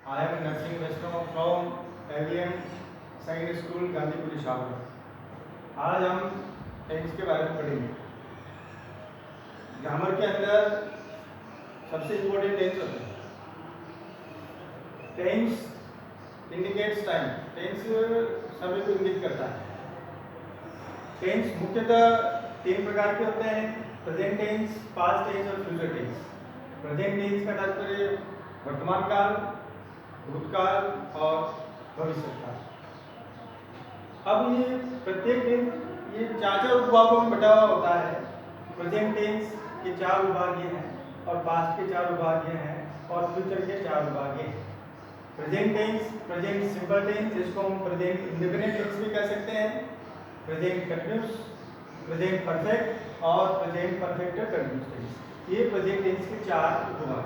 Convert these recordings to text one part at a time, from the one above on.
I am Narsingh Vaishnav from AVM secondary school Gandhipuri Shahpur. आज हम tense के बारे में पढ़ेंगे। ग्रामर के अंदर सबसे इम्पोर्टेंट टेंस होता है। Tense indicates time. टेंस समय को इंगित करता है। टेंस मुख्यतः तीन प्रकार के होते हैं: प्रेजेंट टेंस, पास्ट टेंस और फ्यूचर टेंस। प्रेजेंट टेंस का तात्पर्य वर्तमान काल, भूतकाल और भविष्य काल। अब ये प्रत्येक टेंस ये चार उपभागों में बटा हुआ होता है। प्रेजेंट टेंस के चार विभाग ये हैं और पास्ट के चार विभाग ये हैं और फ्यूचर के चार विभाग ये हैं। Present tense, present simple tense, जिसको हम प्रेजेंट इंडेफिनिट टेंस भी कह सकते हैं, प्रेजेंट कंटिन्यूस, प्रेजेंट परफेक्ट और प्रेजेंट परफेक्ट कंटिन्यूस टेंस। ये प्रेजेंट टेंस के चार उपभाग।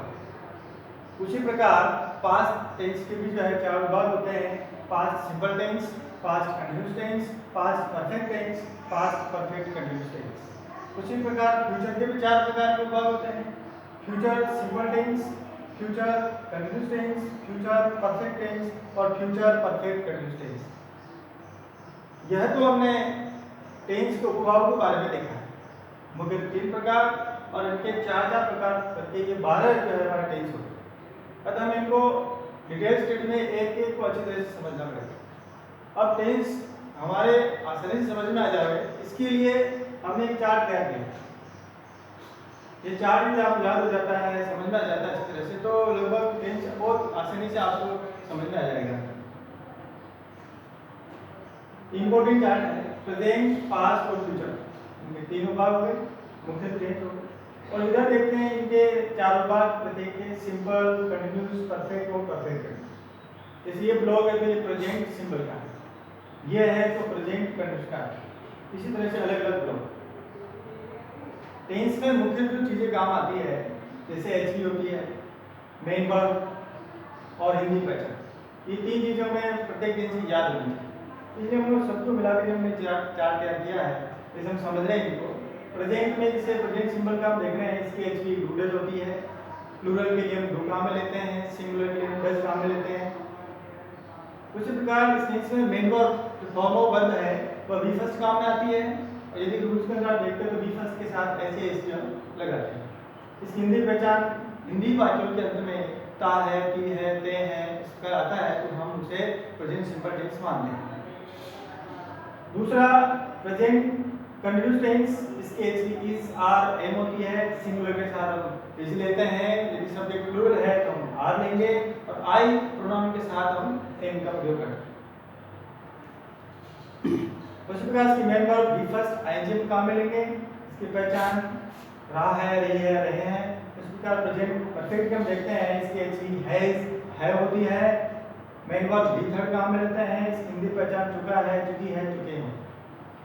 उसी प्रकार पास्ट टेंस के भी जो है चार विभाग होते हैं: past simple tense, past continuous tense, past perfect tense, past perfect continuous tense. उसी प्रकार फ्यूचर के भी चार प्रकार के विभाग होते हैं: future simple tense, future continuous tense, future perfect tense और फ्यूचर परफेक्ट कंटिन्यूस टेंस। यह तो हमने टेंस के उपभाग के बारे में देखा है। मुख्य तीन प्रकार और इनके चार चार प्रकार करके ये 12 जो है हमारे टेंस होते हैं। अतः हम इनको डिटेल स्टडी में एक एक को अच्छी तरह से समझना पड़ेगा। अब टेंस हमारे आसानी से समझ में आ जाए, इसके लिए हमने एक चार्ट तैयार किया। ये चार्ट यदि आप याद हो जाता है, समझ में आ जाता है इस तरह से, तो लगभग टेंस बहुत आसानी से आपको समझ में आ जाएगा। इंपॉर्टेंट चार्ट है प्रेजेंट, पास्ट और फ्यूचर। इनके तीनों भाग हो गए, मुख्य टेंस हो गए। और इधर देखते हैं इनके चार भाग प्रत्येक के: सिंपल, कंटिन्यूस, परफेक्ट और परफेक्ट कंटिन्यूस। जैसे ये ब्लॉक है तो ये प्रेजेंट सिंपल का है, ये है तो प्रेजेंट कंटिन्यूस का है। इसी तरह से अलग अलग ब्लॉक। टेंस में मुख्य जो चीजें काम आती है, जैसे एचवी होती है, मेन वर्ब और हिंदी पहचान। ये तीन चीजों में प्रत्येक टेंस की याद होनी चाहिए। इसलिए हम लोग सबको मिला के हमने चार्ट तैयार किया है, जैसे हम समझ रहे हैं इनको। प्रेजेंट में जैसे प्रेजेंट सिंबल का हम देख रहे हैं, इसकी एचवी डूडल होती है। प्लूरल के लिए हम डू काम में लेते हैं, सिंगुलर के लिए हम डज काम में लेते हैं। उसी प्रकार इस टेंस में मेन वर्ब जो फॉर्म ऑफ वर्ब है वह वी फर्स्ट काम में आती है। और यदि रूल्स के अनुसार देखते हैं तो वी फर्स्ट के साथ ऐसे ऐसे हम लगाते हैं। इसकी हिंदी पहचान हिंदी वाक्यों के अंत में ता है, ती है, ते है इस प्रकार आता है तो हम उसे प्रेजेंट सिंपल टेंस मानते हैं। दूसरा प्रेजेंट कंटिन्यूस टेंस, इसकी एचवी इज, आर, एम होती है। सिंगुलर के साथ हम इज लेते हैं, यदि सब्जेक्ट प्लूरल है तो हम आर लेंगे और आई प्रोनाउन के साथ हम एम का प्रयोग करते हैं। उसी प्रकार इसकी main verb B first ING काम में लेंगे। इसकी पहचान रहा है, रही है, रहे हैं। उसी प्रकार प्रेजेंट परफेक्ट के हम देखते हैं, इसकी एचवी हैज, है होती है। मेन वर्ब बी थर्ड काम में लेते हैं। इसकी हिंदी पहचान चुका है, चुकी है, चुके हैं।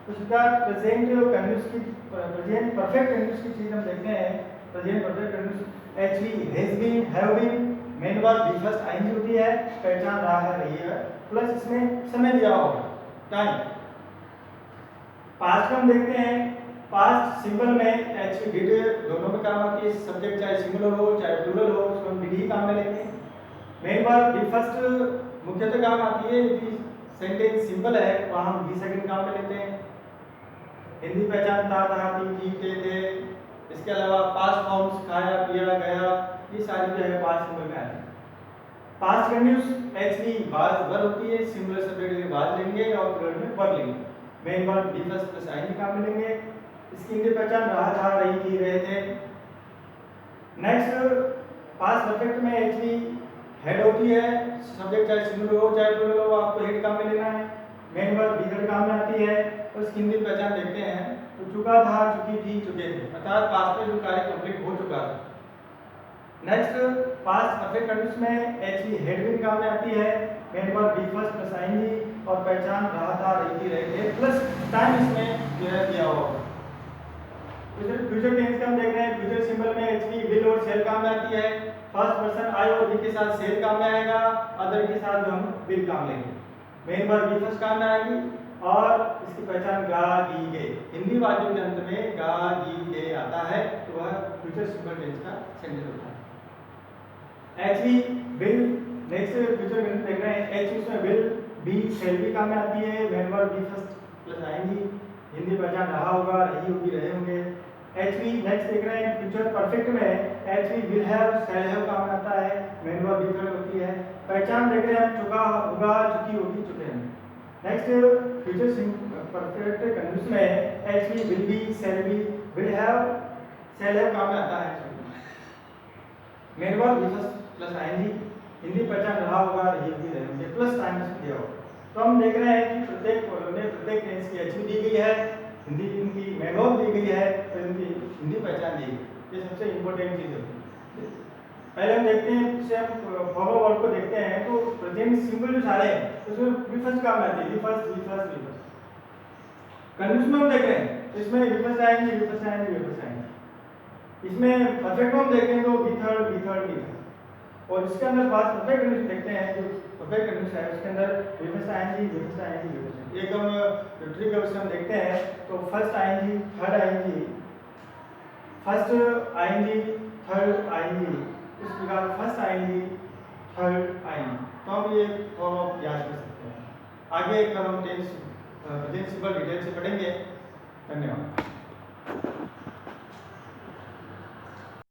उसी प्रकार प्रेजेंट कंटिन्यूस की प्रेजेंट परफेक्ट कंटिन्यूस की चीज हम देखते हैं। Present perfect continuous HV has been, have been, main verb B first ING होती है, पहचान रहा है, रही है, प्लस इसमें समय दिया होगा, टाइम। पास्ट हम देखते हैं, पास्ट सिंपल में एचवी डिड दोनों में काम आती है। सब्जेक्ट चाहे सिंगुलर हो चाहे प्लूरल हो, उसको हम डिड ही काम में लेंगे। मेन वर्ब बी फर्स्ट मुख्यतः काम आती है, यदि सेंटेंस सिंपल है वहां हम बी सेकंड काम में लेते हैं। हिंदी पहचान था, थी, थे, थे। इसके अलावा पास्ट फॉर्म्स खाया, पिया, गया, ये सारी जो है पास्ट सिंपल में आती है। पास्ट कंटिन्यूस एचवी बाज वर होती है, सिंगुलर सब्जेक्ट के बाद लेंगे और प्लूरल में वर लेंगे। Main verb B first plus I काम में लेंगे। इसकी हिंदी पहचान रहा था, रही थी, रहे थे। नेक्स्ट पास्ट परफेक्ट में एचवी हेड होती है, सब्जेक्ट चाहे सिंगुलर हो चाहे प्लूरल हो, आपको हेड काम में लेना है। मेन वर्ब बी थर्ड काम में आती है। उसकी हिंदी पहचान देखते हैं तो चुका था, चुकी थी, चुके थे, अर्थात पास्ट में जो कार्य कंप्लीट हो चुका था। नेक्स्ट पास्ट परफेक्ट कंटिन्यूस में एचवी हेड बीन काम में आती है। Main verb B first plus ING और पहचान रहा था, रही थी, रहे थे, प्लस टाइम इसमें जो है दिया होगा। फ्यूचर टेंस का हम देख रहे हैं, फ्यूचर सिंबल में एचवी विल और शेल काम में आती है। फर्स्ट पर्सन आई और बी के साथ शेल काम में आएगा, अदर के साथ जो हम विल काम लेंगे। मेन वर्ब बी फर्स्ट काम में आएगी और इसकी पहचान गा, गी, गे। हिंदी वाक्यों के अंत में गा, गी, गे आता है तो वह फ्यूचर सिंपल टेंस का सेंटेंस होता है। HV will next future condition देख रहे हैं। एच उसमें विल बी शैल बी काम में आती है। Main verb B first plus आएंगी। हिंदी पहचान रहा होगा, रही होगी, रहे होंगे। एच वी नेक्स्ट देख रहे हैं फ्यूचर परफेक्ट में H we will have shall have काम में आता है। मेन वर्ब बी थर्ड होती है। पहचान देख रहे हैं चुका होगा, चुकी होगी, चुके हैं। नेक्स्ट फ्यूचर परफेक्ट कंडीशन में H we will be shall be will have shall have काम में आता है। Main verb B first plus आएंगी। हिंदी पहचान रहा होगा, रही होगी, रहे होंगे, प्लस टाइम दिया होगा। तो हम देख रहे हैं कि प्रत्येक कॉलम में प्रत्येक टेंस की एचवी दी गई है, हिंदी इनकी मेन वर्ब दी गई है, तो इनकी हिंदी पहचान दी गई। ये सबसे इंपॉर्टेंट चीज होती है। पहले हम देखते हैं, इससे हम फॉर्मल वर्ब को देखते हैं। तो प्रेजेंट सिंपल जो सारे हैं उसमें वी फर्स्ट काम आती है। V first V first V first. Condition में हम देख रहे हैं इसमें वी फर्स्ट आएंगे, वी फर्स्ट आएंगे, वी फर्स्ट आएंगे। इसमें परफेक्ट में हम देखें तो V third V third V third. और इसके अंदर बात परफेक्ट कंडीशन देखते हैं। जो परफेक्ट कंडीशन है उसके अंदर वी फर्स्ट आएंगी, वी फर्स्ट आएंगी, वी फर्स्ट आएंगी। एक हम ट्रिक है उसमें हम देखते हैं तो फर्स्ट आएंगी, थर्ड आएंगी, फर्स्ट आएंगी, थर्ड आएंगी, इस प्रकार फर्स्ट आएंगी, थर्ड आएंगी। तो हम ये फॉर्म आप याद कर सकते हैं। आगे कल हम टेंस प्रेजेंट सिंपल डिटेल से पढ़ेंगे। धन्यवाद।